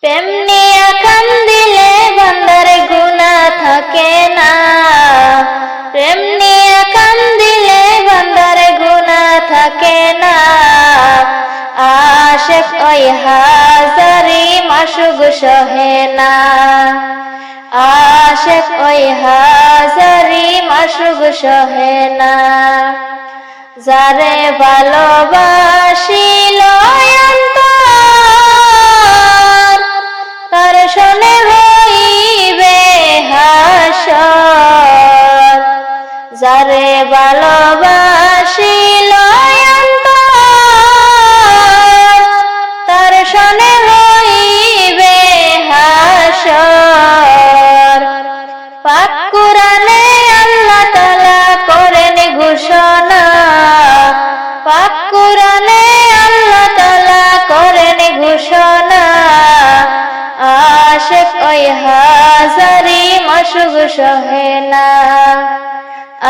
প্রেম নিয়া কান্দিলে বান্দার গুনাহ থাকে না, প্রেম নিয়া কান্দিলে বান্দার গুনাহ থাকে না। আশিক ওই হাজারি মাশুক সহে না, আশিক ওই হাজারি মাশুক সহে না। যারে ভালোবাসিল অন্তর তার শোনে হইবে হাসর। যারে ভালোবাসিল অন্তর তার শোনে হইবে হাসর। পাক কুরআনে আল্লাহ তাআলা করেন ঘোষণা, পাক কুরআনে আল্লাহ তাআলা করেন ঘোষণা। আশিক ওই হাজারি মাশুক সহে না,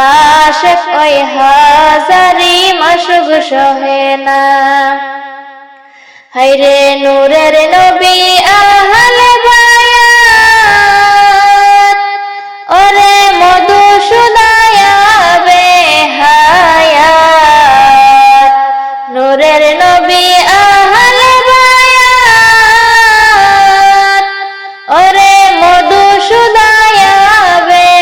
আশিক ওই হাজারি মাশুক সহে না। হায়রে নূরের নবী আহলে বায়াত, ওরে মধুসূদয়া বেহায়াত। নূরের নবী আহলে বায়াত, ওরে মধুসূদয়া বেহায়াত।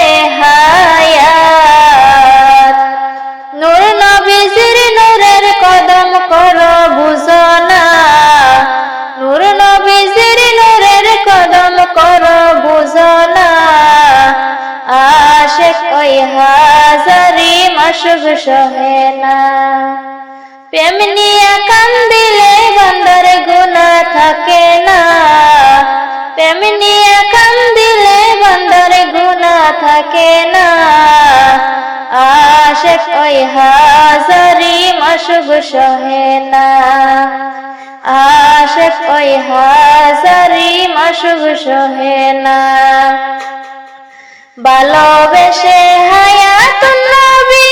নূর নবীজির নূরের কদম করো বুঝনা, নূর নবীজির নূরের কদম করো বুঝনা। আশিক ওই হাজারি মাশুক সহে না, প্রেম নিয়া কান্দিলে বান্দার গুনাহ থাকে না, প্রেম নিয়া কান্দিলে বান্দার গুনাহ থাকে না। আশিক ওই হাজারি মাশুক সহে না, আশিক ওই হাজারি মাশুক সহে না। ভালোবেসে হায়াতুন নবী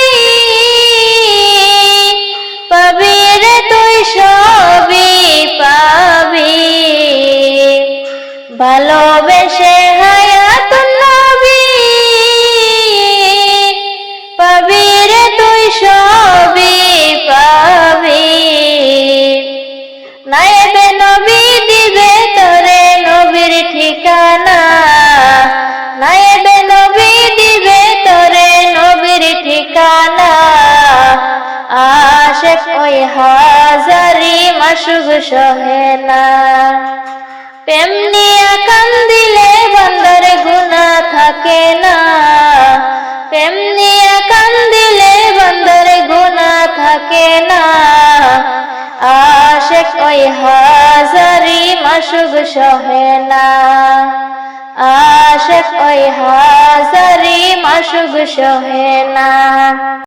পাবি রে তুই সবই পাবি। ভালোবেসে হায়াতুন নবী পাবি রে তুই সবই পাবি। নায়েবে নবী দিবে তোরে নবীর ঠিকানা, নায়েবে নবী দিবে তোরে নবীর ঠিকানা। আশিক ওই হাজারি মাশুক সহে না, প্রেম নিয়া কান্দিলে বান্দার গুনাহ থাকে না, প্রেম নিয়া কান্দিলে বান্দার গুনাহ থাকে না। আশিক ওই হাজারি মাশুক সহে না, আশিক ওই হাজারি মাশুক সহে না।